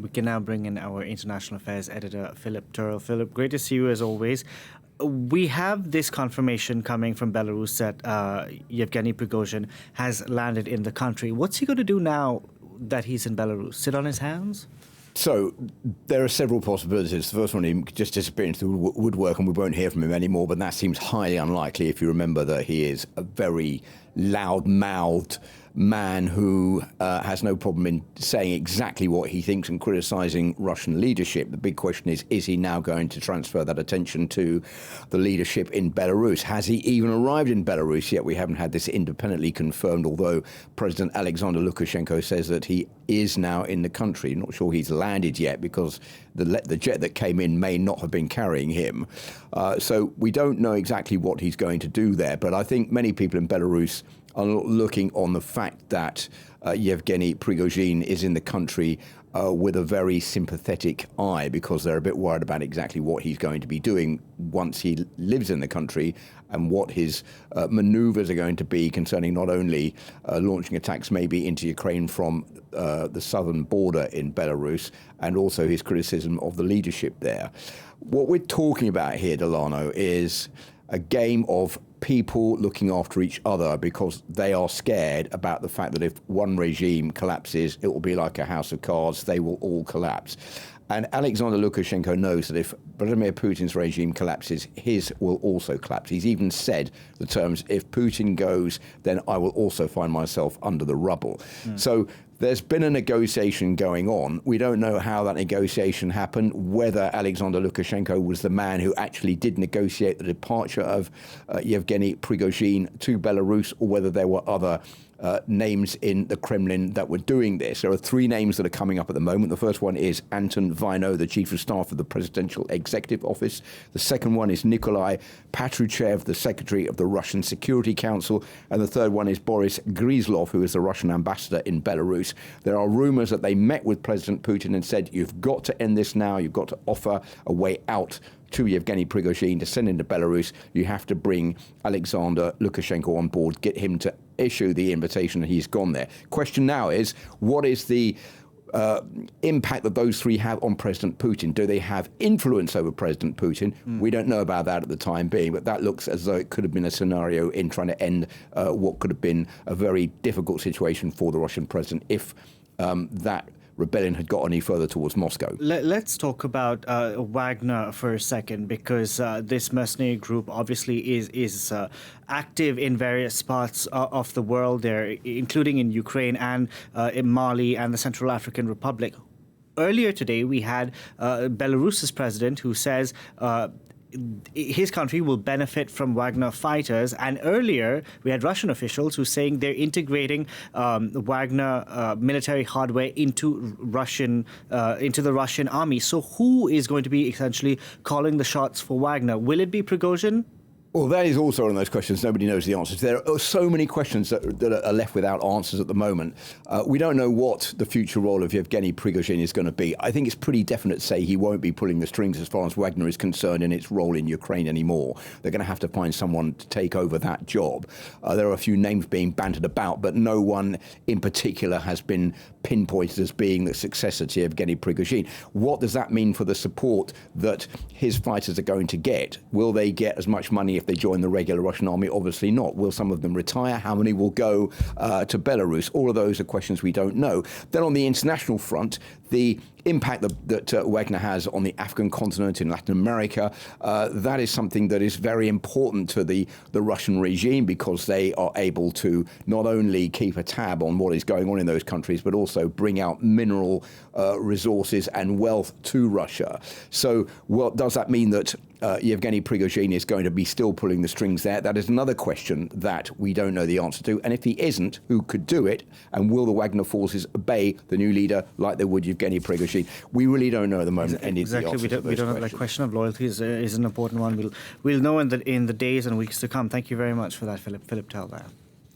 We can now bring in our international affairs editor, Philip Turle. Philip, great to see you as always. We have this confirmation coming from Belarus that Yevgeny Prigozhin has landed in the country. What's he going to do now that he's in Belarus? Sit on his hands? So there are several possibilities. The first one, he just disappear into the woodwork and we won't hear from him anymore, but that seems highly unlikely if you remember that he is a very loud-mouthed man who has no problem in saying exactly what he thinks and criticizing Russian leadership. The big question is he now going to transfer that attention to the leadership in Belarus? Has he even arrived in Belarus yet? We haven't had this independently confirmed, although President Alexander Lukashenko says that he is now in the country. Not sure he's landed yet because the jet that came in may not have been carrying him. So we don't know exactly what he's going to do there, but I think many people in Belarus are looking on the fact that Yevgeny Prigozhin is in the country with a very sympathetic eye, because they're a bit worried about exactly what he's going to be doing once he lives in the country and what his maneuvers are going to be concerning not only launching attacks maybe into Ukraine from the southern border in Belarus, and also his criticism of the leadership there. What we're talking about here, Delano, is a game of people looking after each other because they are scared about the fact that if one regime collapses, it will be like a house of cards. They will all collapse. And Alexander Lukashenko knows that if Vladimir Putin's regime collapses, his will also collapse. He's even said the terms, if Putin goes, then I will also find myself under the rubble. So there's been a negotiation going on. We don't know how that negotiation happened, whether Alexander Lukashenko was the man who actually did negotiate the departure of Yevgeny Prigozhin to Belarus, or whether there were other names in the Kremlin that were doing this. There are three names that are coming up at the moment. The first one is Anton Vaino, the chief of staff of the Presidential Executive Office. The second one is Nikolai Patrushev, the secretary of the Russian Security Council. And the third one is Boris Gryzlov, who is the Russian ambassador in Belarus. There are rumors that they met with President Putin and said, you've got to end this now. You've got to offer a way out to Yevgeny Prigozhin to send into Belarus. You have to bring Alexander Lukashenko on board, get him to issue the invitation that he's gone there. Question now is, what is the impact that those three have on President Putin? Do they have influence over President Putin? We don't know about that at the time being, but that looks as though it could have been a scenario in trying to end what could have been a very difficult situation for the Russian president if that rebellion had got any further towards Moscow. Let's talk about Wagner for a second, because this mercenary group obviously is active in various parts of the world there, including in Ukraine and in Mali and the Central African Republic. Earlier today, we had Belarus's president who says his country will benefit from Wagner fighters. And earlier, we had Russian officials who saying they're integrating Wagner military hardware into the Russian army. So who is going to be essentially calling the shots for Wagner? Will it be Prigozhin? Well, that is also one of those questions nobody knows the answers. There are so many questions that are left without answers at the moment. We don't know what the future role of Yevgeny Prigozhin is going to be. I think it's pretty definite to say he won't be pulling the strings as far as Wagner is concerned in its role in Ukraine anymore. They're going to have to find someone to take over that job. There are a few names being bantered about, but no one in particular has been pinpointed as being the successor to Yevgeny Prigozhin. What does that mean for the support that his fighters are going to get? Will they get as much money if they join the regular Russian army? Obviously not. Will some of them retire? How many will go to Belarus? All of those are questions we don't know. Then on the international front, the impact that Wagner has on the African continent, in Latin America, that is something that is very important to the Russian regime, because they are able to not only keep a tab on what is going on in those countries, but also bring out mineral resources and wealth to Russia. So what does that mean that Yevgeny Prigozhin is going to be still pulling the strings there? That is another question that we don't know the answer to. And if he isn't, who could do it? And will the Wagner forces obey the new leader like they would Yevgeny Prigozhin? We really don't know at the moment. Exactly. We don't know. The question of loyalty is an important one. We'll know in the days and weeks to come. Thank you very much for that, Philip Turle.